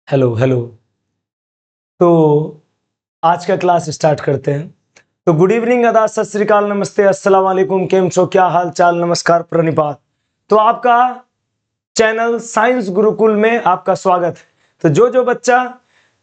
Hello hello. तो आज का क्लास स्टार्ट करते हैं। तो गुड इवनिंग, आदाब, सत श्री अकाल, नमस्ते, अस्सलाम वालेकुम, केम छो, क्या हाल चाल, नमस्कार, प्रणिपात। तो आपका चैनल साइंस गुरुकुल में आपका स्वागत है। तो जो बच्चा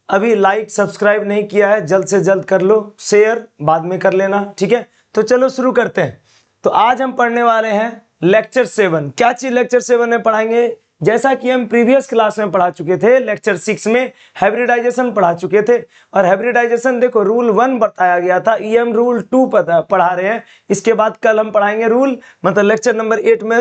अभी लाइक सब्सक्राइब नहीं किया है जल्द से जल्द कर लो, शेयर बाद में कर लेना, ठीक है। तो चलो शुरू करते हैं। तो आज हम पढ़ने वाले हैं लेक्चर 7। क्या चीज लेक्चर 7 में पढ़ाएंगे? जैसा कि हम प्रीवियस क्लास में पढ़ा चुके थे, लेक्चर 6 में हाइब्रिडाइजेशन पढ़ा चुके थे। और हाइब्रिडाइजेशन देखो रूल 1 बताया गया था, ये हम रूल 2 पढ़ा रहे हैं। इसके बाद कल हम पढ़ाएंगे रूल, मतलब लेक्चर नंबर 8 में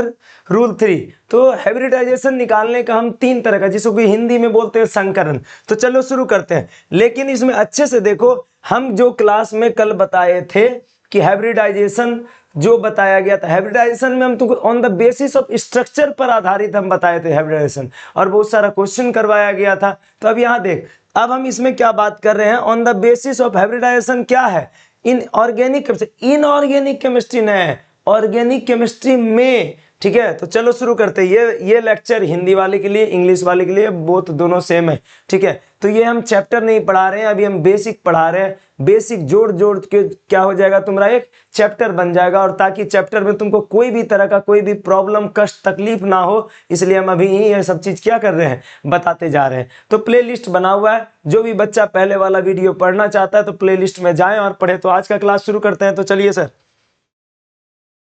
रूल 3। तो हाइब्रिडाइजेशन निकालने का हम 3 तरह का, जिसको कि हिंदी में बोलते हैं संकरण। तो चलो शुरू करते हैं, लेकिन इसमें अच्छे से देखो, हम जो क्लास में कल बताए थे कि हाइब्रिडाइजेशन जो बताया गया था, हाइब्रिडाइजेशन में हम तुमको on the basis of structure पर आधारित हम बताए थे हाइब्रिडाइजेशन, और बहुत सारा क्वेश्चन करवाया गया था। तो अब यहाँ देख, अब हम इसमें क्या बात कर रहे हैं, on the basis of hybridisation क्या है, इन ऑर्गेनिक इनऑर्गेनिक केमिस्ट्री नहीं, ऑर्गेनिक केमिस्ट्री में, ठीक है। तो चलो शुरू करते हैं। ये लेक्चर हिंदी वाले के लिए, इंग्लिश वाले के लिए, बोथ दोनों सेम है, ठीक है। तो ये हम चैप्टर नहीं पढ़ा रहे हैं, अभी हम बेसिक पढ़ा रहे हैं। बेसिक जोड़ जोड़ के क्या हो जाएगा, तुम्हारा एक चैप्टर बन जाएगा। और ताकि चैप्टर में तुमको कोई भी तरह का कोई भी प्रॉब्लम, कष्ट, तकलीफ ना हो, इसलिए हम अभी ही ये सब चीज क्या कर रहे हैं, बताते जा रहे हैं। तो प्ले लिस्ट बना हुआ है, जो भी बच्चा पहले वाला वीडियो पढ़ना चाहता है तो प्ले लिस्ट में जाए और पढ़े। तो आज का क्लास शुरू करते हैं। तो चलिए सर।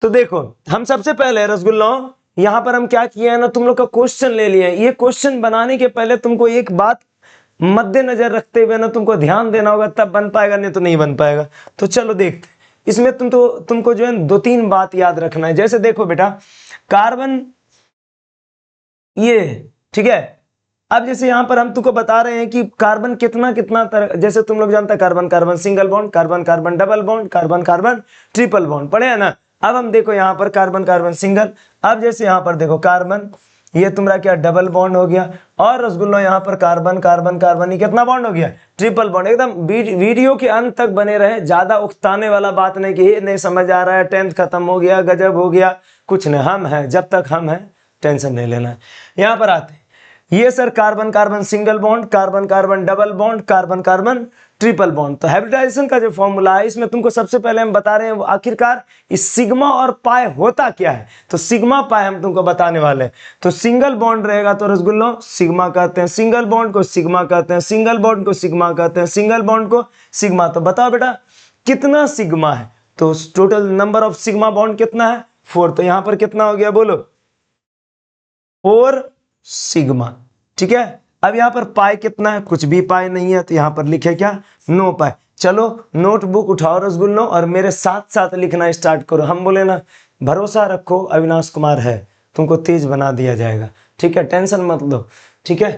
तो देखो, हम सबसे पहले रसगुल्ला, यहां पर हम क्या किए हैं ना, तुम लोग का क्वेश्चन ले लिए। ये क्वेश्चन बनाने के पहले तुमको एक बात मद्देनजर रखते हुए ना तुमको ध्यान देना होगा, तब बन पाएगा, नहीं तो नहीं बन पाएगा। तो चलो देखते, इसमें तुमको जो है 2-3 बात याद रखना है। जैसे देखो बेटा, कार्बन ये, ठीक है। अब जैसे यहां पर हम तुमको बता रहे हैं कि कार्बन कितना कितना तरह, जैसे तुम लोग जानते हैं carbon carbon single bond, carbon carbon double bond, carbon carbon triple bond, पढ़े हैं ना। अब हम देखो यहाँ पर कार्बन कार्बन सिंगल, अब जैसे यहाँ पर देखो कार्बन, ये तुम्हारा क्या डबल बॉन्ड हो गया। और रसगुल्ला यहाँ पर कार्बन कार्बन कार्बन, ये कितना बॉन्ड हो गया, ट्रिपल बॉन्ड। एकदम वीडियो के अंत तक बने रहे, ज्यादा उकताने वाला बात नहीं कि ये नहीं समझ आ रहा है, 10th खत्म हो गया, गजब हो गया, कुछ नहीं। हम हैं, जब तक हम हैं टेंशन नहीं लेना है। यहाँ पर आते हैं, ये sir carbon carbon single bond, carbon carbon double bond, carbon carbon triple bond. तो हाइब्रिडाइजेशन का जो फॉर्मूला है, इसमें तुमको सबसे पहले हम बता रहे हैं आखिरकार इस सिग्मा और पाई होता क्या है। तो सिग्मा पाई हम तुमको बताने वाले हैं। तो सिंगल बॉन्ड रहेगा तो रसगुल्लो सिग्मा कहते हैं, सिंगल बॉन्ड को सिग्मा कहते हैं, सिंगल बॉन्ड को सिग्मा कहते हैं, सिंगल बॉन्ड को सिग्मा। तो बताओ बेटा कितना सिग्मा है, तो total number of sigma bond कितना है, 4। तो यहां पर कितना हो गया बोलो, 4 सिग्मा, ठीक है। अब यहां पर पाई कितना है, कुछ भी पाई नहीं है, तो यहां पर लिखे क्या, नो पाई। चलो नोटबुक उठाओ रसगुल्लो और मेरे साथ साथ लिखना स्टार्ट करो। हम बोले ना, भरोसा रखो, अविनाश कुमार है, तुमको तेज बना दिया जाएगा, ठीक है, टेंशन मत लो, ठीक है।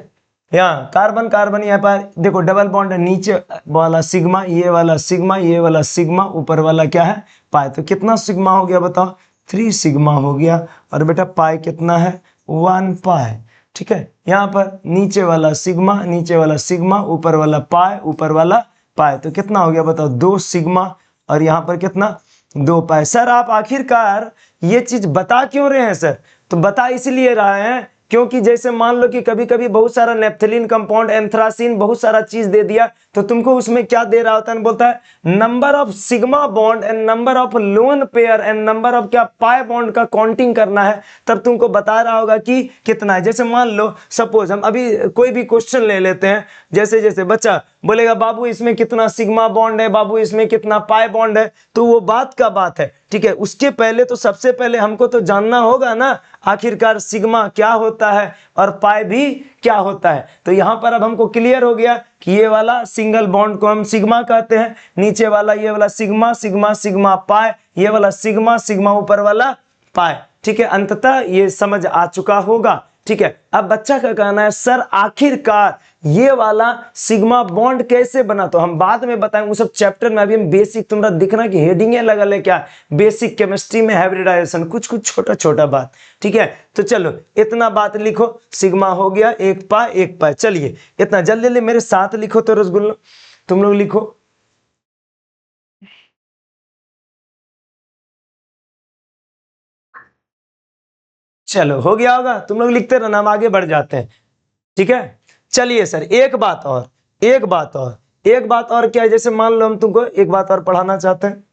यहाँ कार्बन कार्बन, यहाँ पर देखो डबल बॉन्ड है, नीचे वाला सिग्मा, ये वाला सिग्मा, ये वाला सिग्मा, ऊपर वाला क्या है, पाई। तो कितना सिग्मा हो गया बताओ, 3 सिग्मा हो गया। और बेटा पाई कितना है, 1 पाई, ठीक है। यहाँ पर नीचे वाला सिग्मा, नीचे वाला सिग्मा, ऊपर वाला पाई, ऊपर वाला पाई। तो कितना हो गया बताओ, 2 सिग्मा। और यहाँ पर कितना, 2 पाई। सर आप आखिरकार ये चीज बता क्यों रहे हैं सर? तो बता इसलिए रहे हैं क्योंकि जैसे मान लो कि कभी कभी बहुत सारा नेप्थलीन कंपाउंड, एंथ्रासीन, बहुत सारा चीज दे दिया, तो तुमको उसमें क्या दे रहा होता है, बोलता है number of sigma bond and number of lone pair and number of क्या पाई बॉन्ड का काउंटिंग करना है, तब तुमको बता रहा होगा कि कितना है। जैसे मान लो सपोज हम अभी कोई भी क्वेश्चन ले लेते हैं, जैसे जैसे बच्चा बोलेगा बाबू इसमें कितना सिग्मा बॉन्ड है, बाबू इसमें कितना पाई बॉन्ड है, तो वो बात का बात है, ठीक है। उसके पहले तो सबसे पहले हमको तो जानना होगा ना आखिरकार सिग्मा क्या होता है और पाई भी क्या होता है। तो यहां पर अब हमको क्लियर हो गया कि ये वाला सिंगल बॉन्ड को हम सिग्मा कहते हैं, नीचे वाला ये वाला सिग्मा सिग्मा सिग्मा पाई, ये वाला सिग्मा सिग्मा ऊपर वाला पाई, ठीक है। अंततः ये समझ आ चुका होगा, ठीक है। अब बच्चा का कहना है सर आखिरकार ये वाला सिग्मा बॉन्ड कैसे बना, तो हम बाद में बताएंगे, उस सब चैप्टर में। अभी हम बेसिक, तुम्हारा दिखना कि हेडिंगे लगल है क्या, बेसिक केमिस्ट्री में हाइब्रिडाइजेशन, कुछ कुछ छोटा छोटा बात, ठीक है। तो चलो इतना बात लिखो, सिग्मा हो गया, 1 पाई 1 पाई। चलिए इतना जल्दी जल्दी मेरे साथ लिखो तो रसगुल्ला, तुम लोग लिखो। चलो हो गया होगा, तुम लोग लिखते रहना, हम आगे बढ़ जाते हैं, ठीक है। चलिए सर, एक बात और क्या है, जैसे मान लो हम तुमको एक बात और पढ़ाना चाहते हैं।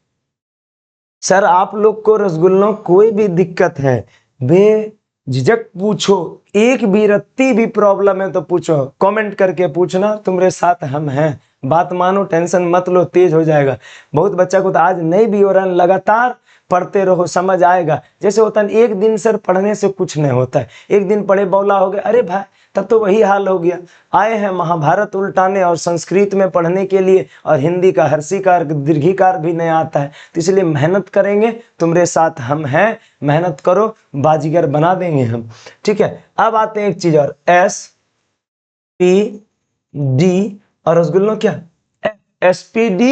सर आप लोग को रसगुल्लों कोई भी दिक्कत है बेझिझक पूछो, एक भी रत्ती भी प्रॉब्लम है तो पूछो, कमेंट करके पूछना, तुम्हारे साथ हम हैं। बात मानो, टेंशन मत लो, तेज हो जाएगा। बहुत बच्चा को तो आज नहीं भी हो रहा, लगातार पढ़ते रहो, समझ आएगा। जैसे होता है एक दिन सर पढ़ने से कुछ नहीं होता है, एक दिन पढ़े बौला हो गए, अरे भाई तब तो वही हाल हो गया। आए हैं महाभारत उल्टाने और संस्कृत में पढ़ने के लिए, और हिंदी का हर्षिकार दीर्घिकार भी नहीं आता है, तो इसलिए मेहनत करेंगे, तुम्हारे साथ हम हैं, मेहनत करो, बाजीगर बना देंगे हम। ठीक है, अब आते हैं एक चीज और, एस पी डी और रसगुल्लों क्या, SPD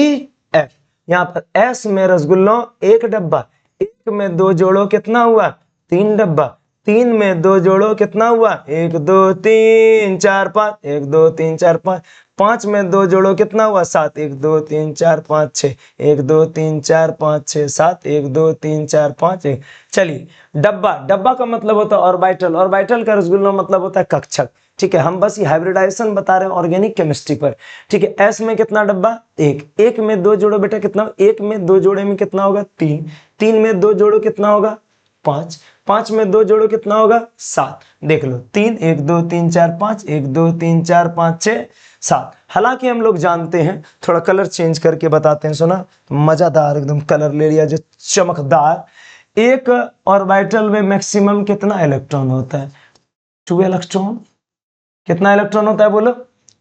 F। यहाँ पर एस में रसगुल्लों एक डब्बा, एक में दो जोड़ो कितना हुआ, 3 डब्बा, 3 में 2 जोड़ो कितना हुआ, 1 2 3 4 5, 1 2 3 4 5, 5 में 2 जोड़ो कितना हुआ, 7, 1 2 3 4 5 6, 1 2 3 4 5 6 7, 1 2 3 4 5 1। चलिए, डब्बा का मतलब होता है ऑर्बिटल, ऑर्बिटल का रसगुल्ला मतलब होता है कक्षक। ठीक है, हम बस ये हाइब्रिडाइजेशन बता रहे हैं ऑर्गेनिक केमिस्ट्री पर। ठीक है, एस में कितना डब्बा, एक में 2 जोड़ो बेटा कितना, 1 में 2 जोड़े में कितना होगा, 3, 3 में 2 जोड़ो कितना होगा, 5, 5 में 2 जोड़ो कितना होगा, 7। देख लो, 3 1 2 3 4 5, 1 2 3 4 5 6 7। हालांकि हम लोग जानते हैं, थोड़ा कलर चेंज करके बताते हैं, सुना, मजादार एकदम कलर ले लिया जो चमकदार। एक ऑर्बिटल में मैक्सिमम कितना इलेक्ट्रॉन होता है, 2 इलेक्ट्रॉन। कितना इलेक्ट्रॉन होता है बोलो,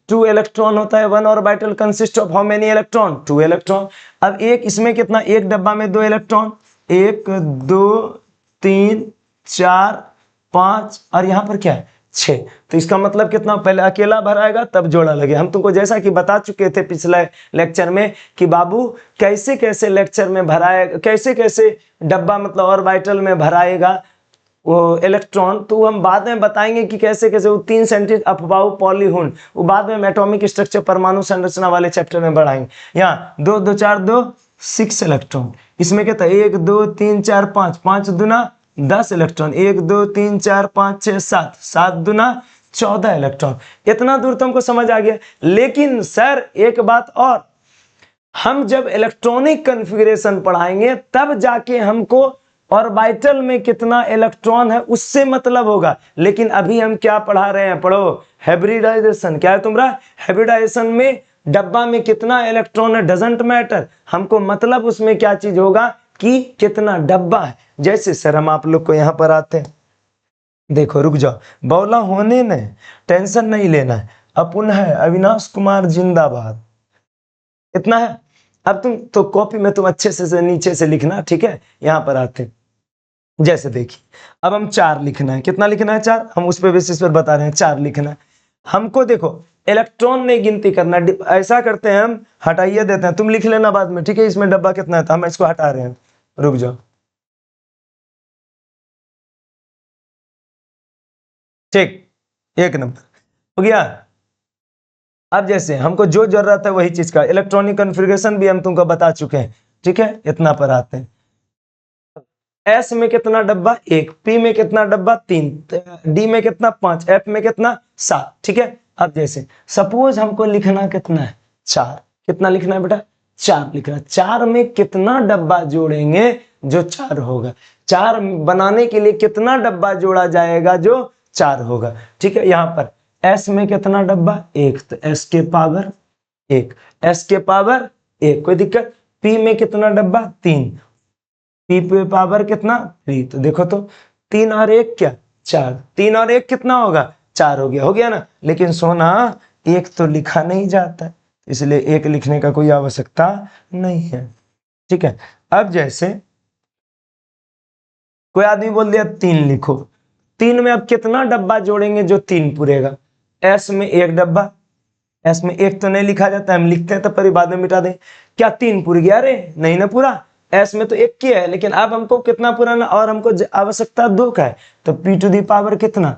2 इलेक्ट्रॉन होता है। One orbital consist of how many electron, 2 electron. अब एक इसमें कितना, एक डब्बा में 2 इलेक्ट्रॉन, 1 2 3 4 5 और यहाँ पर क्या है 6। तो इसका मतलब कितना, पहले अकेला भराएगा तब जोड़ा लगे। हम तुमको जैसा कि बता चुके थे पिछले लेक्चर में कि बाबू कैसे कैसे लेक्चर में भराएगा, कैसे कैसे डब्बा मतलब ऑर्बिटल में भराएगा वो इलेक्ट्रॉन, तो हम बाद में बताएंगे कि कैसे कैसे वो 3 सेंटीमीटर अफवाह पॉलीहुन, वो बाद में एटॉमिक स्ट्रक्चर परमाणु संरचना वाले चैप्टर में बढ़ाएंगे। यहाँ 2 2 4 2 6 इलेक्ट्रॉन, इसमें कहता है 1 2 3 4 5, 5 दूना 10 इलेक्ट्रॉन, 1 2 3 4 5 6 7, 7 दूना 14 इलेक्ट्रॉन। इतना दूर तो हमको समझ आ गया। लेकिन सर एक बात और, हम जब इलेक्ट्रॉनिक कॉन्फ़िगरेशन पढ़ाएंगे तब जाके हमको ऑर्बिटल में कितना इलेक्ट्रॉन है उससे मतलब होगा। लेकिन अभी हम क्या पढ़ा रहे हैं, पढ़ो, हाइब्रिडाइजेशन। क्या है तुम्हारा, हाइब्रिडाइजेशन में डब्बा में कितना इलेक्ट्रॉन है डजंट मैटर, हमको मतलब उसमें क्या चीज होगा कि कितना डब्बा है। जैसे सर हम आप लोग को यहां पर आते हैं, देखो रुक जाओ, बौला होने ने टेंशन नहीं लेना है, अपुन है अविनाश कुमार जिंदाबाद, इतना है। अब तुम तो कॉपी में तुम अच्छे से नीचे से लिखना, ठीक है। यहां पर आते हैं, जैसे देखिए अब हम 4 लिखना है, कितना लिखना है 4, हम उस पे बेसिस पर बता रहे हैं 4 लिखना है हमको। देखो इलेक्ट्रॉन नहीं गिनती करना, ऐसा करते हैं हम, हटाइए देते हैं, तुम लिख लेना बाद में, ठीक है। इसमें डब्बा कितना है, हम इसको हटा रहे हैं, रुक जाओ, ठीक, 1 नंबर हो गया। अब जैसे हमको जो जरूरत है वही चीज का इलेक्ट्रॉनिक कॉन्फ़िगरेशन भी हम तुमको बता चुके हैं, ठीक है। इतना पर आते हैं, एस में कितना डब्बा 1, पी में कितना डब्बा 3, डी में कितना 5, एफ में कितना 7, ठीक है। अब जैसे सपोज हमको लिखना कितना है 4, कितना लिखना है बेटा 4 लिखना, 4 में कितना डब्बा जोड़ेंगे जो 4 होगा, 4 बनाने के लिए कितना डब्बा जोड़ा जाएगा जो 4 होगा, ठीक है। यहाँ पर एस में कितना डब्बा 1, तो एस के पावर 1, एस के पावर 1, कोई दिक्कत। पी में कितना डब्बा 3, पी पे पावर कितना 3, तो देखो तो 3 और 1 क्या 4, 3 और 1 कितना होगा 4 हो गया ना। लेकिन सोना 1 तो लिखा नहीं जाता है, इसलिए 1 लिखने का कोई आवश्यकता नहीं है, ठीक है। अब जैसे कोई आदमी बोल दिया 3 लिखो, 3 में अब कितना डब्बा जोड़ेंगे जो 3 पूरेगा, एस में 1 डब्बा, एस में 1 तो नहीं लिखा जाता, हम लिखते हैं तो पर बाद में मिटा दें, क्या 3 पूर गया, अरे नहीं ना पूरा, एस में तो 1 की है, लेकिन अब हमको कितना पुराना और हमको आवश्यकता 2 का है, तो पी टू दी पावर कितना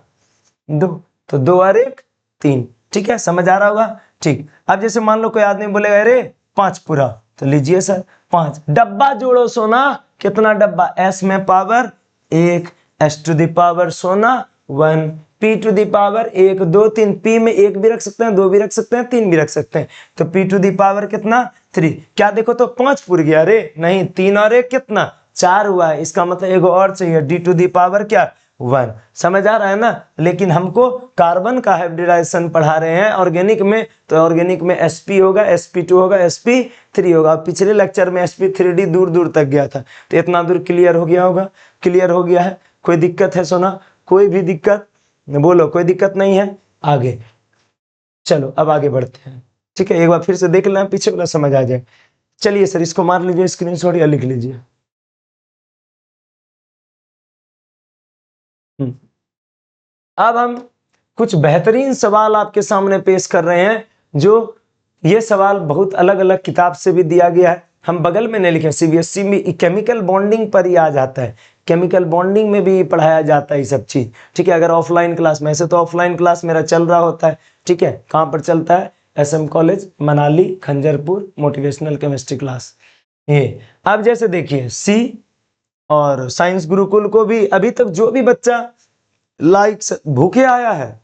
2, तो 2 और 1 3, ठीक है, समझ आ रहा होगा, ठीक। अब जैसे मान लो कोई आदमी बोलेगा अरे 5 पूरा, तो लीजिए सर 5 डब्बा जोड़ो सोना, कितना डब्बा, एस में power 1, S to the power सोना 1, p to the power 1 2 3, p में 1 भी रख सकते हैं, 2 भी रख सकते हैं, 3 भी रख सकते हैं, तो p टू दी पावर कितना 3। क्या देखो तो 5 पूर गया, अरे नहीं 3 और 1 कितना 4 हुआ है, इसका मतलब एक और चाहिए, d टू दी पावर क्या 1। समझ आ रहा है ना। लेकिन हमको कार्बन का हाइब्रिडाइजेशन पढ़ा रहे हैं ऑर्गेनिक में, तो ऑर्गेनिक में sp होगा, sp2 होगा, sp3 होगा। पिछले लेक्चर में sp3d दूर दूर तक गया था, तो इतना दूर क्लियर हो गया होगा, क्लियर हो गया है। कोई दिक्कत है सोना, कोई भी दिक्कत बोलो, कोई दिक्कत नहीं है। आगे चलो, अब आगे बढ़ते हैं, ठीक है। एक बार फिर से देख लेना, पीछे वाला समझ आ जाए। चलिए सर, इसको मार लीजिए स्क्रीनशॉट या लिख लीजिए। अब हम कुछ बेहतरीन सवाल आपके सामने पेश कर रहे हैं, जो ये सवाल बहुत अलग अलग किताब से भी दिया गया है, हम बगल में नहीं लिखे। सीबीएसई में केमिकल बॉन्डिंग पर ही आ जाता है, केमिकल बॉन्डिंग में भी पढ़ाया जाता है ये सब चीज, ठीक है। अगर ऑफलाइन क्लास में, ऐसे तो ऑफलाइन क्लास मेरा चल रहा होता है, ठीक है। कहाँ पर चलता है? SM college Manali Khanjarpur, motivational chemistry class. ये अब जैसे देखिए, सी और साइंस गुरुकुल को भी अभी तक जो भी बच्चा लाइक भूखे आया है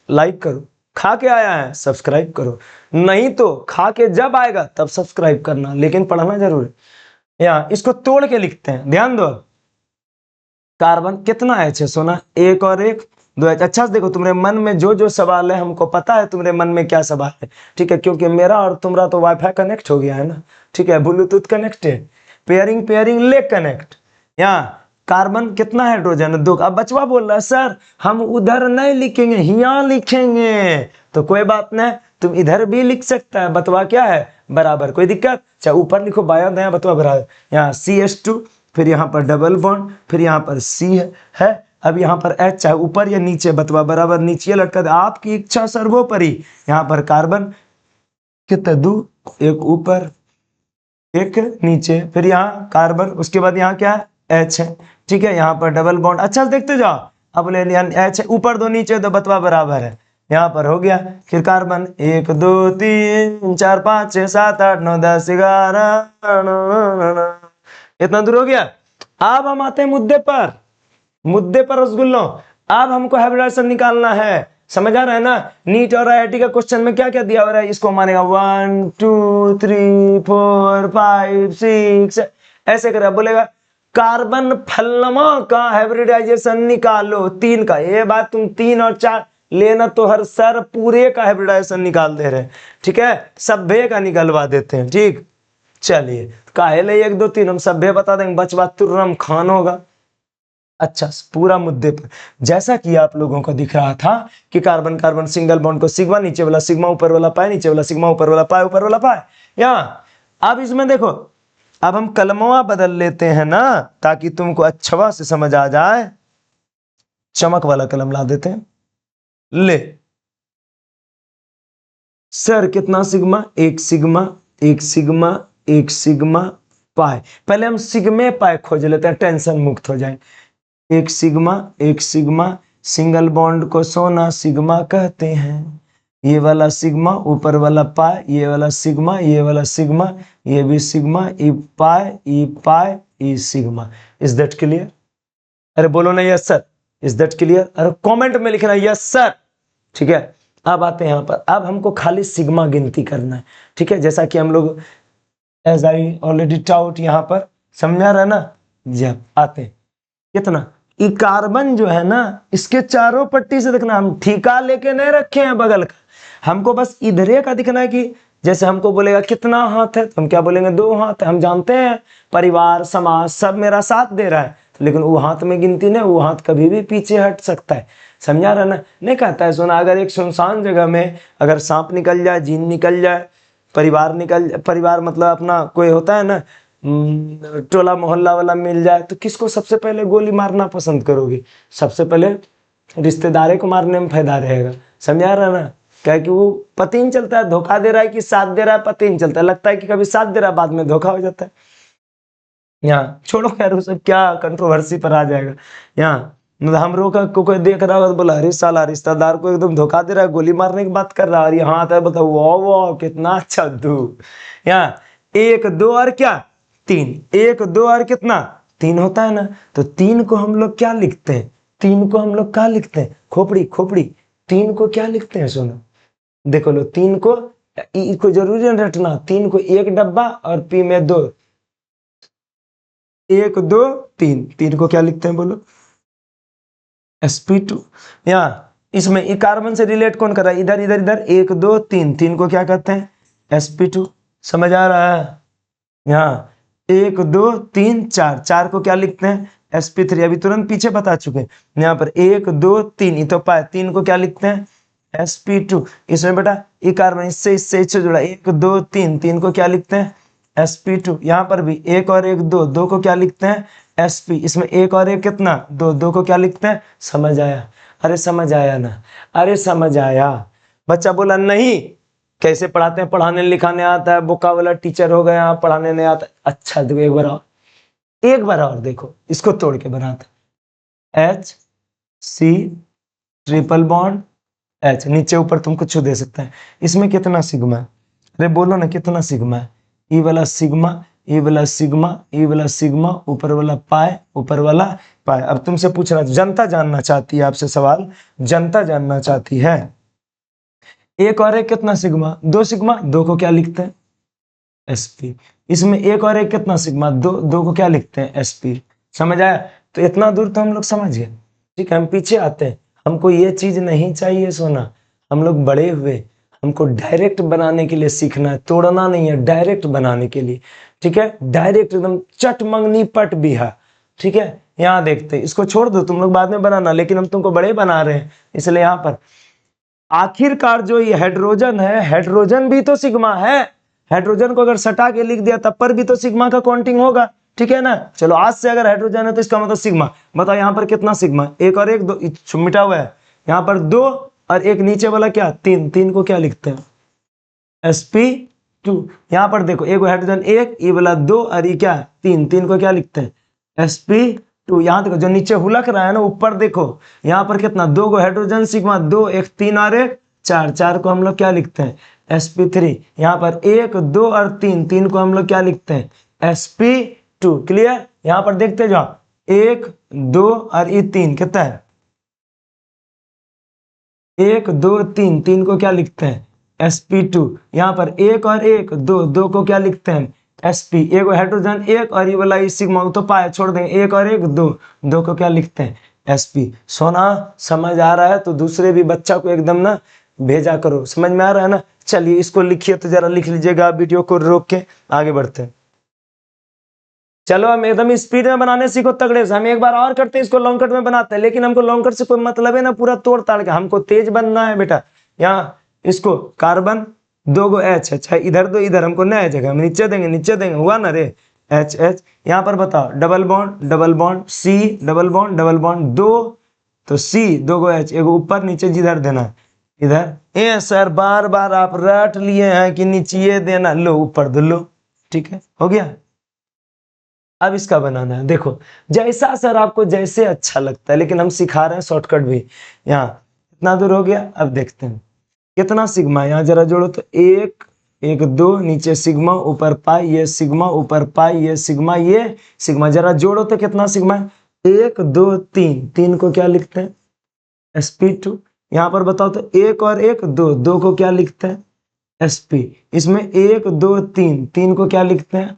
लाइक करो, खा के आया है सब्सक्राइब करो, नहीं तो खा के जब आएगा तब सब्सक्राइब करना, लेकिन पढ़ना जरूर है। यहाँ इसको तोड़ के लिखते हैं, ध्यान दो। कार्बन कितना H है सोना? 1 और 1 2 H। अच्छा देखो, तुम्हारे मन में जो जो सवाल है, हमको पता है तुम्हारे मन में क्या सवाल है, ठीक है, क्योंकि मेरा और तुम्हारा तो वाईफाई कनेक्ट हो गया है ना, ठीक है, ब्लूटूथ कनेक्ट है, पेयरिंग पेयरिंग ले कनेक्ट। यहाँ कार्बन कितना हाइड्रोजन? 2। अब बचवा बोल रहा है सर हम उधर नहीं लिखेंगे, यहाँ लिखेंगे, तो कोई बात नहीं, तुम इधर भी लिख सकता है, बतवा क्या है बराबर, कोई दिक्कत? चाहे ऊपर लिखो बाया दाया, बतवा बराबर। यहाँ CH2, फिर यहाँ पर डबल बॉन्ड, फिर यहाँ पर C है, अब यहाँ पर H, चाहे ऊपर या नीचे, बतवा बराबर, नीचे लटका दे, आपकी इच्छा सर्वोपरि। यहाँ पर कार्बन कितने 2, एक ऊपर एक नीचे, फिर यहाँ कार्बन, उसके बाद यहाँ क्या है H है, ठीक है। यहाँ पर डबल बॉन्ड, अच्छा देखते जाओ, अब ले लिया H है, ऊपर 2 नीचे 2, बतवा बराबर है, यहाँ पर हो गया। फिर कार्बन 1 2 3 4 5 6 7 8 9 10 11, इतना दूर हो गया। अब हम आते हैं मुद्दे पर, मुद्दे पर रसगुल्लों। अब हमको हाइब्रिडाइजेशन निकालना है, समझ आ रहा है ना। नीट और IIT का क्वेश्चन में क्या क्या दिया हो रहा है, इसको मानेगा 1 2 3 4 5 6, ऐसे कर बोलेगा कार्बन फलनमा का हाइब्रिडाइजेशन निकालो 3 का। ये बात तुम 3 और 4 लेना, तो हर सर पूरे का हाइब्रिडाइजेशन निकाल दे रहे हैं, ठीक है, सभ्य का निकलवा देते हैं, ठीक। चलिए काहे ले 1 2 3 हम सभ्य बता देंगे, बचवा तुर्रम खान होगा। अच्छा, पूरा मुद्दे पर जैसा कि आप लोगों को दिख रहा था कि कार्बन कार्बन सिंगल बॉन्ड को सिग्मा, नीचे वाला सिग्मा, ऊपर वाला पाई, नीचे वाला सिग्मा, ऊपर वाला पाई, ऊपर वाला पाई। यहाँ अब इसमें देखो, अब हम कलमवा बदल लेते हैं ना, ताकि तुमको अच्छा से समझ आ जाए। चमक वाला कलम ला देते हैं, ले सर कितना sigma? 1 sigma 1 sigma 1 sigma pi. पहले हम सिग्मे पाई खोज लेते हैं, टेंशन मुक्त हो जाए। 1 सिग्मा 1 सिग्मा, सिंगल बॉन्ड को सोना सिग्मा कहते हैं, ये वाला सिग्मा, ऊपर वाला पाई, ये वाला सिग्मा, ये वाला सिग्मा, ये भी sigma, E pi E sigma. Is that clear? अरे बोलो ना yes sir, is that clear? अरे कमेंट में लिखना यस सर, ठीक है। अब आते हैं यहाँ पर, अब हमको खाली सिग्मा गिनती करना है, ठीक है, जैसा कि हम लोग एज आई ऑलरेडी टाउट यहाँ पर समझा रहा ना। जब आते कितना ई कार्बन जो है ना, इसके चारों पट्टी से देखना, हम ठीका लेके नहीं रखे हैं बगल का, हमको बस इधरे का दिखना है। कि जैसे हमको बोलेगा कितना हाथ है, तो हम क्या बोलेंगे 2 हाथ है। हम जानते हैं परिवार समाज सब मेरा साथ दे रहा है, लेकिन वो हाथ में गिनती नहीं, वो हाथ कभी भी पीछे हट सकता है, समझा रहा ना। नहीं कहता है सोना, अगर एक सुनसान जगह में अगर सांप निकल जाए, जीन निकल जाए, परिवार मतलब अपना कोई होता है ना, टोला मोहल्ला वाला मिल जाए, तो किसको सबसे पहले गोली मारना पसंद करोगे? सबसे पहले रिश्तेदारे को मारने में फायदा रहेगा, समझा रहा ना। क्या कि वो पता ही नहीं चलता है धोखा दे रहा है कि साथ दे रहा है, पता ही नहीं चलता है, लगता है कि कभी साथ दे रहा है, बाद में धोखा हो जाता है। यहाँ छोड़ो खैर, वो सब क्या कंट्रोवर्सी पर आ जाएगा। यहाँ हम लोग का कोई देख रहा होगा तो बोला, अरे साला रिश्तेदार को एकदम धोखा दे रहा है, गोली मारने की बात कर रहा है, और यहाँ आता है बोलता वाह वाह कितना अच्छा दू। यहाँ 1 2 और क्या 3, 1 2 और कितना 3 होता है ना, तो 3 को हम लोग क्या लिखते हैं? तीन को हम लोग क्या लिखते हैं, खोपड़ी खोपड़ी, तीन को क्या लिखते हैं सुनो, देखो लो, तीन को, ई को जरूरी है रटना, तीन को एक डब्बा और पी में दो, एक दो तीन, तीन को क्या लिखते हैं बोलो, sp2। यहाँ इसमें ई कार्बन से रिलेट कौन कर रहा है, इधर इधर इधर, एक दो तीन, तीन को क्या कहते हैं sp2। समझ आ रहा है, यहाँ एक दो तीन चार, चार को क्या लिखते हैं sp3, अभी तुरंत पीछे बता चुके हैं। यहाँ पर एक दो तीन, ये तो पाए, तीन को क्या लिखते हैं sp2। इसमें बेटा ये कार्बन इससे जुड़ा, एक दो तीन, तीन को क्या लिखते हैं sp2। यहाँ पर भी एक और एक दो, दो को क्या लिखते हैं sp, इसमें एक और एक कितना, दो, दो को क्या लिखते हैं, समझ आया, अरे समझ आया ना, अरे समझ आया। बच्चा बोला नहीं, कैसे पढ़ाते हैं, पढ़ाने लिखाने आता है, बोका वाला टीचर हो गया, पढ़ाने नहीं आता। अच्छा देखो एक बार और देखो, इसको तोड़ के बनाते, H C triple bond H, नीचे ऊपर तुम कुछ दे सकते हैं। इसमें कितना सिग्मा है, अरे बोलो ना कितना सिग्मा है, ई वाला सिग्मा, ई वाला सिग्मा, ई वाला सिग्मा, ऊपर वाला पाए, ऊपर वाला पाए। अब तुमसे पूछना, जनता जानना चाहती है, आपसे सवाल जनता जानना चाहती है, एक और एक कितना सिग्मा, दो सिग्मा, दो को क्या लिखते हैं sp। इसमें एक और एक कितना सिग्मा, दो, दो को क्या लिखते हैं sp। समझ आया, तो इतना दूर तो हम लोग समझ गए। ठीक है, हम पीछे आते हैं, हमको ये चीज नहीं चाहिए सोना, हम लोग बड़े हुए, हमको डायरेक्ट बनाने के लिए सीखना है, तोड़ना नहीं है, डायरेक्ट बनाने के लिए। ठीक है, डायरेक्ट एकदम चट मंगनी पट बिहा। ठीक है, यहाँ देखते हैं, इसको छोड़ दो तुम लोग बाद में बनाना, लेकिन हम तुमको बड़े बना रहे हैं, इसलिए यहाँ पर आखिरकार जो ये हाइड्रोजन है, हाइड्रोजन भी तो सिग्मा है, हाइड्रोजन को अगर सटा के लिख दिया तब पर भी तो सिग्मा का काउंटिंग होगा। ठीक है ना, चलो आज से अगर हाइड्रोजन है तो इसका मतलब सिग्मा। बताओ यहाँ पर कितना सिग्मा, एक और एक दो, मिटा हुआ है, यहाँ पर दो और एक नीचे वाला क्या, तीन, तीन को क्या लिखते हैं sp2। यहाँ पर देखो, एक हाइड्रोजन एक, ये वाला दो और ये क्या तीन, तीन को क्या लिखते हैं sp2। यहाँ देखो जो नीचे हुलक रहा है ना, ऊपर देखो, यहाँ पर कितना, दो को हाइड्रोजन सिग्मा, दो, एक तीन और एक चार, चार को हम लोग क्या लिखते हैं sp3। यहाँ पर एक दो और तीन, तीन को हम लोग क्या लिखते हैं sp2। क्लियर, यहाँ पर देखते जाओ, एक दो और ये तीन कितना है, एक दो तीन, तीन को क्या लिखते हैं sp2। यहाँ पर एक और एक दो, दो को क्या लिखते हैं sp। एक हाइड्रोजन एक और ये वाला ये सिग्मा तो पाए छोड़ देंगे, एक और एक दो, दो को क्या लिखते हैं sp। सोना समझ आ रहा है तो दूसरे भी बच्चा को एकदम ना भेजा करो, समझ में आ रहा है ना। चलिए इसको लिखिए, तो जरा लिख लीजिएगा, वीडियो को रोक के आगे बढ़ते हैं। चलो हम एकदम स्पीड में बनाने सीखो तगड़े से, हम एक बार और करते हैं, इसको लॉन्ग कट में बनाते हैं, लेकिन हमको लॉन्ग कट से कोई मतलब है ना, पूरा तोड़ ताड़ के, हमको तेज बनना है बेटा। यहाँ इसको कार्बन दो गो एच, अच्छा इधर दो, इधर हमको नया जगह हम नीचे देंगे, नीचे देंगे, हुआ ना रे एच एच। यहाँ पर बताओ double bond C, double bond दो, तो सी दो गो एच, एक ऊपर नीचे जिधर देना इधर। ए सर बार बार आप रट लिए हैं कि नीचे देना, लो ऊपर दो लो। ठीक है, हो गया। अब इसका बनाना है, देखो जैसा सर आपको जैसे अच्छा लगता है, लेकिन हम सिखा रहे हैं शॉर्टकट भी। यहाँ इतना दूर हो गया, अब देखते हैं कितना सिग्मा, यहाँ जरा जोड़ो तो एक, एक दो, नीचे सिग्मा, ऊपर पाई, ये सिग्मा, ऊपर पाई, ये सिग्मा, ये सिग्मा, जरा जोड़ो तो कितना सिग्मा है, एक दो तीन, तीन को क्या लिखते हैं sp2। यहाँ पर बताओ तो एक और एक दो, दो को क्या लिखते हैं sp। इसमें एक दो तीन, तीन को क्या लिखते हैं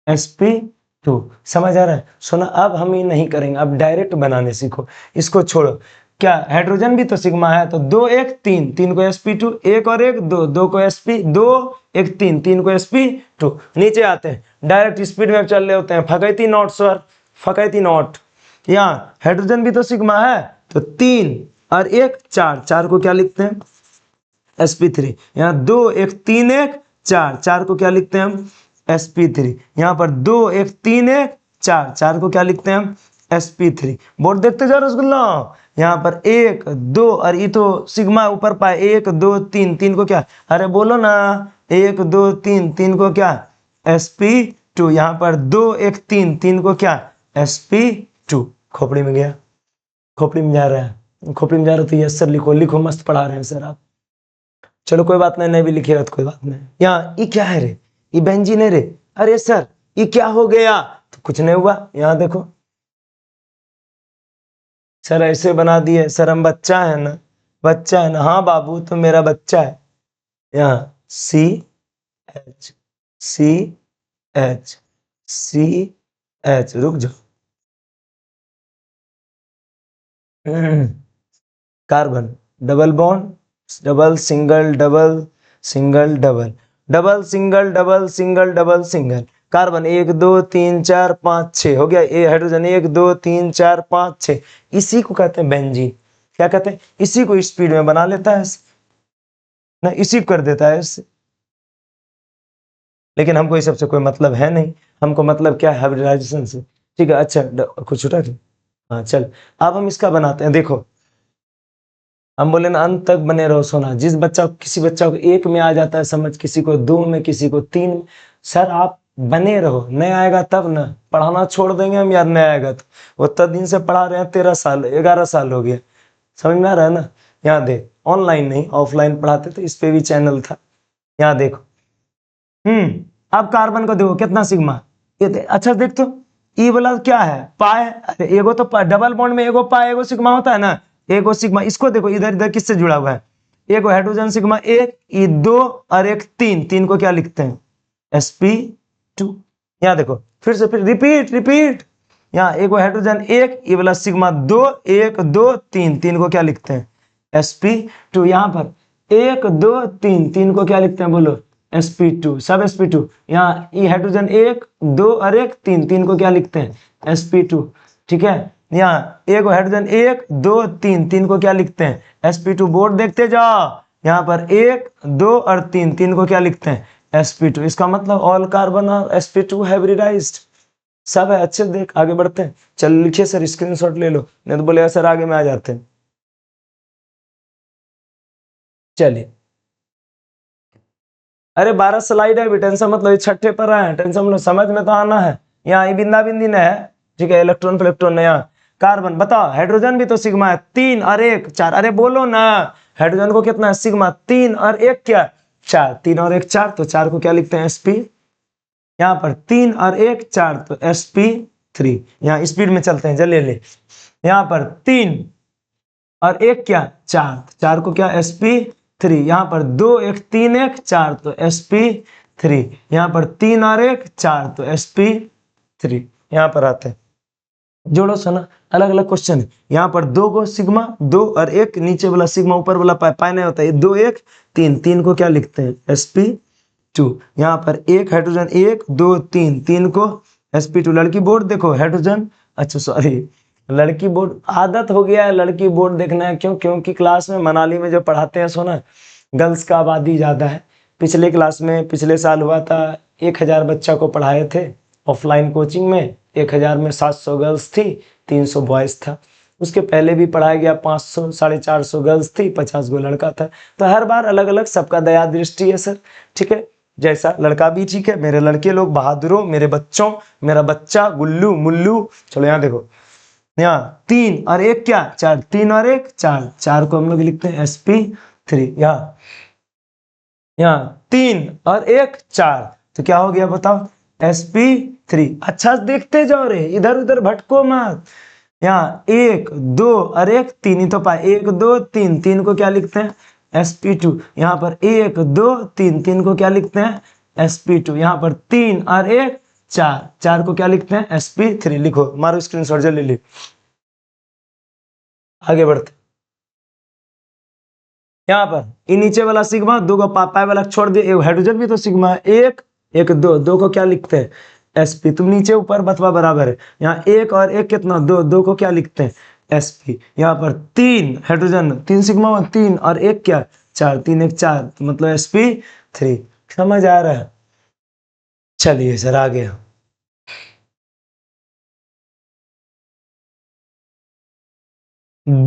sp2। समझ आ रहा है सोना, अब हम ये नहीं करेंगे, अब डायरेक्ट बनाने सीखो, इसको छोड़ो। क्या हाइड्रोजन भी तो सिग्मा है, तो दो एक तीन, तीन को sp2, एक और एक दो, दो को sp, दो एक तीन, तीन को sp2। नीचे आते हैं, डायरेक्ट स्पीड में चल रहे होते हैं, फकैती नॉट सर, फकैती नॉट। यहाँ हाइड्रोजन भी तो सिग्मा है, तो तीन और एक चार, चार को क्या लिखते हैं sp3। यहाँ दो एक तीन एक चार, चार को क्या लिखते हैं हम sp3। यहाँ पर दो एक तीन एक चार, चार को क्या लिखते हैं हम sp3। बोर्ड देखते जाओ रसगुल्ला, यहाँ पर एक दो और ये तो सिग्मा ऊपर पाए, एक दो तीन, तीन को क्या, अरे बोलो ना, एक दो तीन, तीन को क्या sp2। यहाँ पर दो एक तीन, तीन को क्या sp2। खोपड़ी में गया, खोपड़ी में जा रहा है, खोपड़ी में जा रहा है तो यस सर लिखो, लिखो मस्त पढ़ा रहे हैं सर आप। चलो कोई बात नहीं, नहीं भी लिखेगा तो कोई बात नहीं। यहाँ ये क्या है रे, ये बेंजीन है रे, अरे सर ये क्या हो गया, तो कुछ नहीं हुआ। यहाँ देखो सर ऐसे बना दिए सर, हम बच्चा है ना, बच्चा है ना, हाँ बाबू तो मेरा बच्चा है। यहाँ CH CH CH, रुक जाओ। Carbon double bond, double single double single double, double single double single double single. Carbon 1 2 3 4 5 6 हो गया। ये हाइड्रोजन 1 2 3 4 5 6, इसी को कहते हैं बेंजीन। क्या कहते हैं? इसी को स्पीड में बना लेता है ना, इसी को कर देता है इससे। लेकिन हमको इस सबसे कोई मतलब है नहीं, हमको मतलब क्या है? हाइब्रिडाइजेशन से। ठीक है, अच्छा कुछ छूटा क्या? हाँ चल, अब हम इसका बनाते हैं। देखो हम बोले ना अंत तक बने रहो सोना। जिस बच्चा किसी बच्चा को 1 में आ जाता है समझ, किसी को 2 में, किसी को 3 में। सर आप बने रहो, नहीं आएगा तब ना पढ़ाना छोड़ देंगे हम यार। नहीं आएगा तो उतना दिन से पढ़ा रहे हैं, 13 साल 11 साल हो गया। समझ में आ रहा है ना? यहाँ देख, ऑनलाइन नहीं ऑफलाइन पढ़ाते थे, इस पे भी चैनल था। यहाँ देखो, अब कार्बन को देखो कितना सिग्मा। ये अच्छा देख तो, ई वाला क्या है? पाए। अरे एगो तो डबल बॉन्ड में एगो पाए एगो सिग्मा होता है ना, एगो सिग्मा। इसको देखो इधर इधर किससे जुड़ा हुआ है? एगो हाइड्रोजन सिग्मा 1, ई 2 और एक 3। 3 को क्या लिखते हैं? sp2। यहाँ देखो फिर से, फिर रिपीट रिपीट। यहाँ एगो हाइड्रोजन 1, ई वाला सिग्मा 2, 1 2 3। 3 को क्या लिखते हैं? sp2। यहाँ पर 1 2 3, 3 को क्या लिखते हैं बोलो? sp2, सब sp2। यहाँ ई हाइड्रोजन 1 2 और 1 3। 3 को क्या लिखते हैं? sp2। ठीक है, यहाँ एक हाइड्रोजन 1 2 3। 3 को क्या लिखते हैं? sp2। बोर्ड देखते जाओ, यहाँ पर 1 2 और 3। 3 को क्या लिखते हैं? sp2। इसका मतलब ऑल कार्बन और sp2 हाइब्रिडाइज्ड। सब है। अच्छे देख, आगे बढ़ते हैं। चल लिखिए सर, स्क्रीनशॉट ले लो, नहीं तो बोले सर आगे में आ जाते हैं। चलिए, अरे 12 स्लाइड है भी, टेंशन मतलब छठे पर है, टेंशन मतलब समझ में तो आना है। यहाँ बिंदा बिंदी न है। ठीक है, इलेक्ट्रॉन प्लेक्ट्रॉन नया। कार्बन बताओ, हाइड्रोजन भी तो सिग्मा है, 3 और 1 4। अरे बोलो ना, हाइड्रोजन को कितना है? सिग्मा 3 और 1 क्या? 4। 3 और 1 4, तो 4 को क्या लिखते हैं? sp। यहाँ पर 3 और 1 4, तो sp3। यहाँ स्पीड में चलते हैं, जल्दी ले। यहाँ पर 3 और 1 क्या? 4। 4 को क्या? sp3। यहाँ पर 2 1 3 1 4, तो sp3। यहाँ पर 3 और 1 4, तो sp3। यहाँ पर आते हैं, जोड़ो सुना, अलग अलग क्वेश्चन है। यहाँ पर 2 को सिग्मा 2 और 1, नीचे वाला सिग्मा ऊपर वाला पाए नहीं होता है। 2 1 3। 3 को क्या लिखते हैं? sp2। यहाँ पर 1 हाइड्रोजन 1 2 3। 3 को sp2। लड़की बोर्ड देखो, हाइड्रोजन, अच्छा सॉरी लड़की बोर्ड, आदत हो गया है लड़की बोर्ड देखना है। क्यों? क्योंकि क्लास में मनाली में जो पढ़ाते हैं सोना, गर्ल्स का आबादी ज़्यादा है। पिछले क्लास में पिछले साल हुआ था, 1000 बच्चा को पढ़ाए थे ऑफलाइन कोचिंग में। 1000 में 700 गर्ल्स थी, 300 बॉयज़ था। उसके पहले भी पढ़ाया गया, 500 450 गर्ल्स थी, 50 गो लड़का था। तो हर बार अलग अलग, सबका दया दृष्टि है सर। ठीक है, जैसा लड़का भी ठीक है। मेरे लड़के लोग बहादुरों, मेरे बच्चों, मेरा बच्चा गुल्लू मुल्लू। चलो यहाँ देखो, यहाँ 3 और 1 क्या? 4। 3 और 1 4। 4 को हम लोग लिखते हैं sp3। यहाँ 3 और 1 4, तो क्या हो गया बताओ? sp3। अच्छा देखते जाओ रे, इधर उधर भटको मत। यहाँ 1 2 और 1 3 ही तो पाए, 1 2 3। 3 को क्या लिखते हैं? sp2। यहाँ पर 1 2 3। 3 को क्या लिखते हैं? sp2। यहाँ पर 3 और 1 4। 4 को क्या लिखते हैं? sp3। लिखो, मारो स्क्रीनशॉट, जल्दी ले। आगे बढ़ते, यहाँ पर ये नीचे वाला सिग्मा 2 को पाए वाला छोड़ दिए। एक हाइड्रोजन भी तो सिग्मा है, 1 1 2। 2 को क्या लिखते हैं? sp। तुम नीचे ऊपर बतवा बराबर है। यहाँ 1 और 1 कितना? 2। 2 को क्या लिखते हैं? sp। यहाँ पर 3 हाइड्रोजन, 3 सिग्मा 3 और 1 क्या? 4। 3 1 4, तो मतलब sp3। समझ आ रहा है? चलिए सर आगे।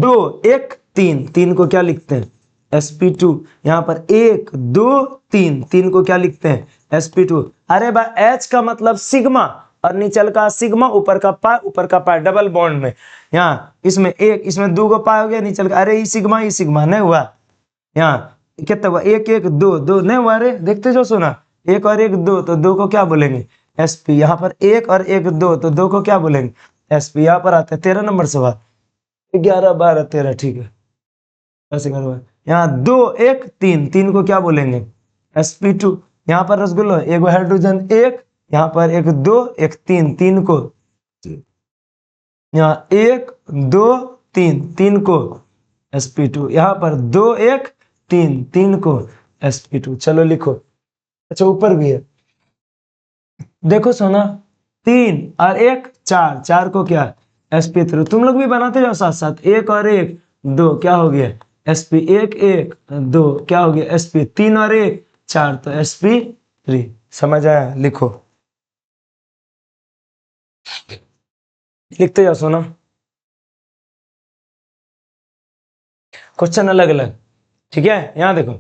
2 1 3। 3 को क्या लिखते हैं? sp2। यहाँ पर 1 2 3। 3 को क्या लिखते हैं? sp2। अरे भाई H का मतलब सिग्मा, और नीचल का सिग्मा, ऊपर का पाई डबल बॉन्ड में। यहाँ इसमें 1, इसमें 2 को पाई हो गया, नीचल का, अरे ई सिग्मा नहीं हुआ। यहाँ कितना हुआ? 1 1 2 2 नहीं हुआ। अरे देखते जो सुना, 1 और 1 2, तो 2 को क्या बोलेंगे? sp। यहाँ पर 1 और 1 2, तो 2 को क्या बोलेंगे? sp। यहाँ पर आते हैं 13 नंबर सवाल। 11 12 13, ठीक है। 10 11 12, यहाँ 2 1 3, 3 को क्या बोलेंगे? sp2। यहाँ पर रसगुल्ला, एक हाइड्रोजन एक, यहाँ पर एक 2 एक 3, 3 को यहाँ 1 2 3, 3 को sp2, यहाँ पर 2 1 3, 3 को sp2। चलो लिखो। अच्छा ऊपर भी है, देखो सोना, 3 और 1 4, 4 को क्या sp3। तुम लोग भी बनाते जाओ साथ साथ, 1 और 1 2, क्या हो गया sp1 1 2, क्या हो गया sp, 3 और 1 4, तो sp3। समझ आया? लिखो, लिखते जाओ सोना। क्वेश्चन अलग अलग, ठीक है। यहाँ देखो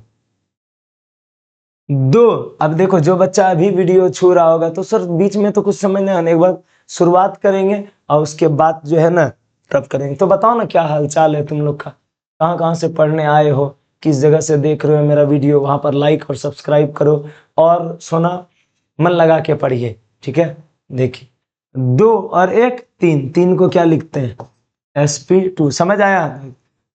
2, अब देखो जो बच्चा अभी वीडियो छू रहा होगा तो सर बीच में तो कुछ समझ नहीं आने, एक बार शुरुआत करेंगे और उसके बाद जो है ना तब करेंगे। तो बताओ ना क्या हाल चाल है तुम लोग का, कहाँ कहाँ से पढ़ने आए हो, किस जगह से देख रहे हो मेरा वीडियो, वहां पर लाइक और सब्सक्राइब करो और सोना मन लगा के पढ़िए, ठीक है। देखिए 2 और 1 3, 3 को क्या लिखते हैं sp2। समझ आया?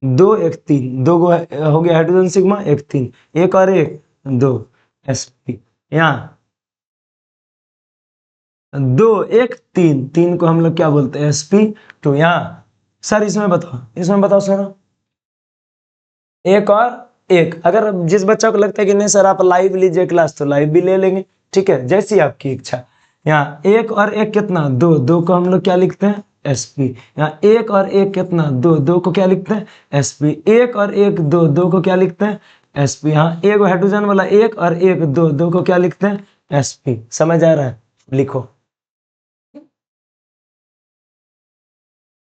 2 1 3, 2 हो गया हाइड्रोजन सिग्मा, 1 3, 1 और 1 2 sp। यहाँ 2 1 3, 3 को हम लोग क्या बोलते हैं sp2। यहाँ सर इसमें बताओ, इसमें बताओ सर, 1 और 1। अगर जिस बच्चा को लगता है कि नहीं सर आप लाइव लीजिए क्लास, तो लाइव भी ले लेंगे, ठीक है, जैसी आपकी इच्छा। यहाँ 1 और 1 कितना 2, 2 को हम लोग क्या लिखते हैं sp। यहाँ 1 और 1 कितना 2, 2 को क्या लिखते हैं sp। 1 और 1 2, 2 को क्या लिखते हैं sp। यहाँ एक हाइड्रोजन वाला 1 और 1 2, 2 को क्या लिखते हैं sp। समझ आ रहा है? लिखो।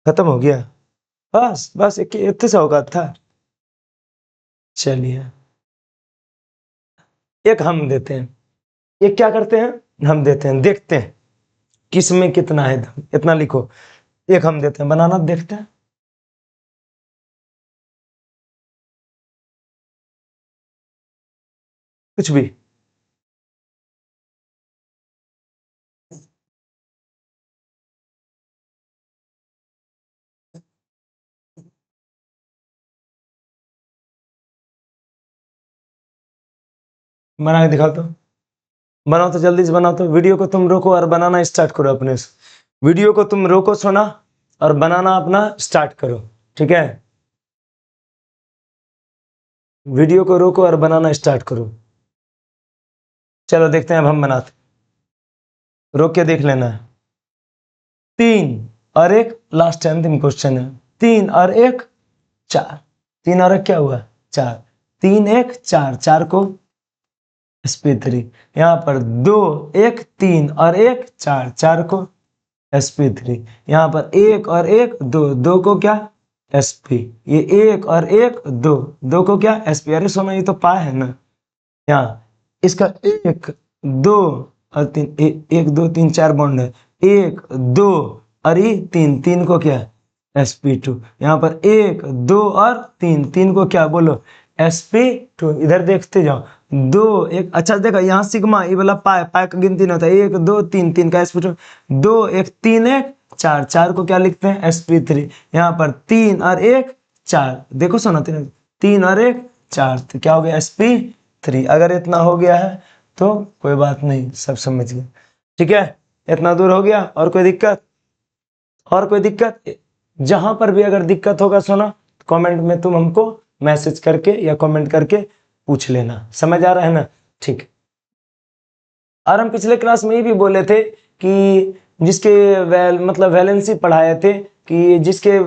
खत्म हो गया? बस बस इतने से औकात था। चलिए एक हम देते हैं, एक क्या करते हैं हम देते हैं, देखते हैं किस में कितना है दम, इतना लिखो। एक हम देते हैं, बनाना देखते हैं। कुछ भी बना के दिखाओ तो, बनाओ तो जल्दी से बनाओ तो। वीडियो को तुम रोको और बनाना स्टार्ट करो अपने से। वीडियो को तुम रोको सोना और बनाना अपना स्टार्ट करो, ठीक है। वीडियो को रोको और बनाना स्टार्ट करो। चलो देखते हैं अब हम बनाते, रोक के देख लेना है। 3 और 1, लास्ट अंतिम क्वेश्चन है। 3 और 1 4, 3 और 1 क्या हुआ 4, 3 1 4, 4 को sp3। यहाँ पर 2 1 3 और 1 4, 4 को sp3। यहाँ पर 1 और 1 2, 2 को क्या sp। ये 1 और 1 2, 2 को क्या sp। अरे सोना ये तो पा है ना। यहाँ इसका 1 2 और 3, 1 2 3 4 बॉन्ड है, 1 2 और ये 3, 3 को क्या sp2। यहाँ पर 1 2 और 3, 3 को क्या बोलो sp2। इधर देखते जाओ 2 1, अच्छा देखो यहाँ सिग्मा ये वाला पाई, पाई का गिनती नहीं होता, 1 2 3, 3 का sp2, 2 1 3 1 4, 4 को क्या लिखते हैं sp3। यहाँ पर 3 और 1 4, देखो सुना 3 और 1 4, तो क्या हो गया sp3। अगर इतना हो गया है तो कोई बात नहीं, सब समझ गए, ठीक है। इतना दूर हो गया, और कोई दिक्कत, और कोई दिक्कत? जहां पर भी अगर दिक्कत होगा सोना कमेंट में तुम हमको मैसेज करके या कमेंट करके पूछ लेना। समझ आ रहा है ना? ठीक। और हम पिछले क्लास में ये भी बोले थे कि जिसके मतलब वैलेंसी पढ़ाए थे कि जिसके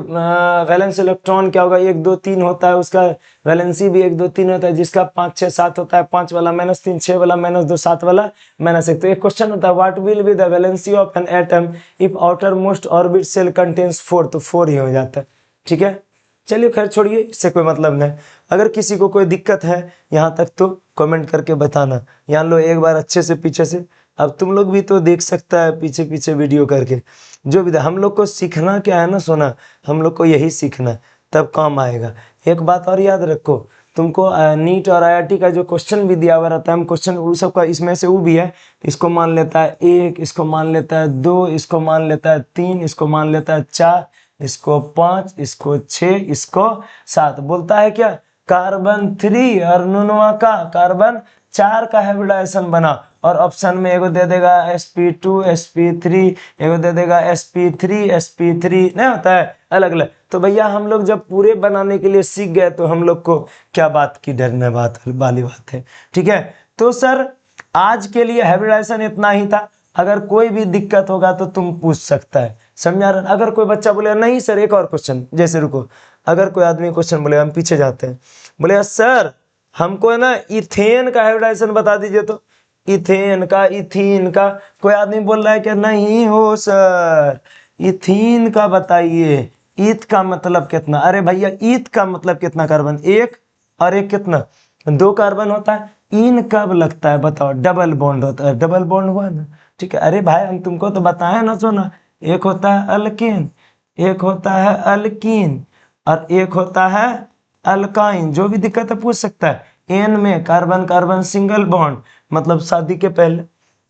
वैलेंस इलेक्ट्रॉन क्या होगा 1 2 3 होता है, उसका वैलेंसी भी 1 2 3 होता है। जिसका 5 6 7 होता है, 5 वाला -3, 6 वाला -2, 7 वाला -1। तो एक क्वेश्चन होता है what will be the valency of N atom if outermost orbit shell contains 4, तो 4 ही हो जाता है, ठीक है। चलिए खैर छोड़िए, इससे कोई मतलब नहीं। अगर किसी को कोई दिक्कत है यहाँ तक तो कमेंट करके बताना। यहाँ लो एक बार अच्छे से पीछे से, अब तुम लोग भी तो देख सकता है पीछे पीछे वीडियो करके। जो भी हम लोग को सीखना क्या है ना सोना, हम लोग को यही सीखना है, तब काम आएगा। एक बात और याद रखो, तुमको नीट और IIT का जो क्वेश्चन भी दिया हुआ रहता है, हम क्वेश्चन वो सब का इसमें से वो भी है, इसको मान लेता है 1, इसको मान लेता है 2, इसको मान लेता है 3, इसको मान लेता है 4, इसको 5, इसको 6, इसको 7। बोलता है क्या, कार्बन 3 और नुनवा का कार्बन 4 का हाइब्रिडाइजेशन बना। और ऑप्शन में एगो दे देगा sp2 sp3, एगो दे देगा sp3 sp3, नहीं होता है अलग अलग। तो भैया हम लोग जब पूरे बनाने के लिए सीख गए तो हम लोग को क्या बात की डरने वाली बात है। ठीक है, तो सर आज के लिए हाइब्रिडाइजेशन इतना ही था। अगर कोई भी दिक्कत होगा तो तुम पूछ सकता है, समझा रहे। अगर कोई बच्चा बोलेगा नहीं सर एक और क्वेश्चन, जैसे रुको, अगर कोई आदमी क्वेश्चन बोलेगा, हम पीछे जाते हैं, बोलेगा सर हमको है ना इथेन का हाइब्रिडाइजेशन बता दीजिए, तो इथेन का, इथीन का, कोई आदमी बोल रहा है कि नहीं हो सर इथीन का बताइए, ईथ का मतलब कितना। अरे भैया ईथ का मतलब कितना कार्बन, एक, और एक कितना, 2 कार्बन होता है। इन कब लगता है बताओ, डबल बॉन्ड होता है, डबल बॉन्ड हुआ ना। ठीक है, अरे भाई हम तुमको तो बताए ना, सुना, एक होता है अल्केन, एक होता है अल्कीन, और एक होता है अल्काइन। जो भी दिक्कत है पूछ सकता है। एन में कार्बन कार्बन सिंगल बॉन्ड, मतलब शादी के पहले।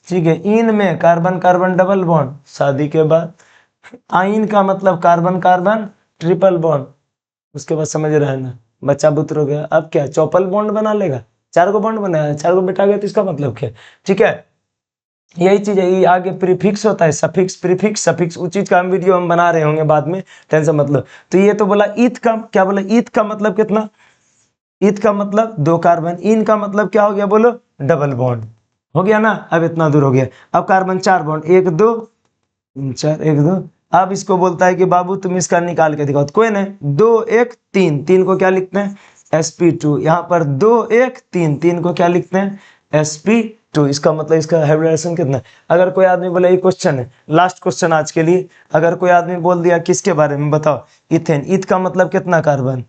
ठीक है, इन में कार्बन कार्बन डबल बॉन्ड, शादी के बाद। आइन का मतलब कार्बन कार्बन ट्रिपल बॉन्ड। उसके बाद समझ रहे हैं ना, बच्चा बुत्र हो गया। अब क्या चौपल बॉन्ड बना लेगा, 4 को बॉन्ड बनाया, 4 को मिटा गया तो इसका मतलब क्या। ठीक है, यही चीज है। ये आगे प्रीफिक्स होता है, सफिक्स प्रीफिक्स सफिक्स, उस चीज का हम वीडियो हम बना रहे होंगे बाद में, टेंशन मतलब। तो ये तो बोला ईथ का, क्या बोला ईथ का मतलब कितना, ईथ का मतलब 2 कार्बन, इन का मतलब क्या हो गया बोलो, डबल बॉन्ड हो गया ना। अब इतना दूर हो गया। अब कार्बन 4 बॉन्ड, 1 2 4, 1 2। अब इसको बोलता है कि बाबू तुम इसका निकाल के दिखाओ, तो कोई नहीं, 2 1 3, 3 को क्या लिखते हैं sp2। यहाँ पर 2 1 3, 3 को क्या लिखते हैं sp2। इसका मतलब इसका हाइब्रिडाइजेशन कितना है। अगर कोई आदमी बोले, ये क्वेश्चन है, लास्ट क्वेश्चन आज के लिए, अगर कोई आदमी बोल दिया किसके बारे में बताओ, इथेन, ईथ का मतलब कितना कार्बन,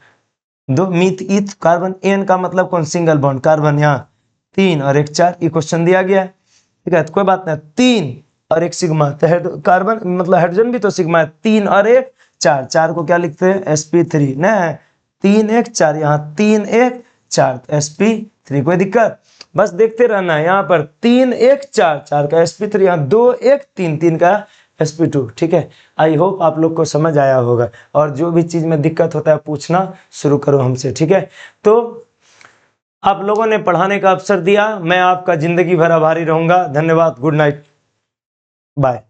2, मीथ ईथ कार्बन, एन का मतलब कौन, सिंगल बॉन्ड कार्बन, यहाँ 3 और 1 4, ये क्वेश्चन दिया गया है। ठीक है, तो कोई बात नहीं, 3 और 1 सिग्मा, तो कार्बन मतलब हाइड्रोजन भी तो सिग्मा है, 3 और 1 4, 4 को क्या लिखते हैं sp3 ना, 3 1 4, यहाँ 3 1 4 sp3। कोई दिक्कत, बस देखते रहना है। यहाँ पर 3 1 4, 4 का sp3, यहाँ 2 1 3, 3 का sp2। ठीक है, आई होप आप लोग को समझ आया होगा। और जो भी चीज में दिक्कत होता है पूछना शुरू करो हमसे। ठीक है, तो आप लोगों ने पढ़ाने का अवसर दिया, मैं आपका जिंदगी भर आभारी रहूंगा। धन्यवाद, गुड नाइट, बाय।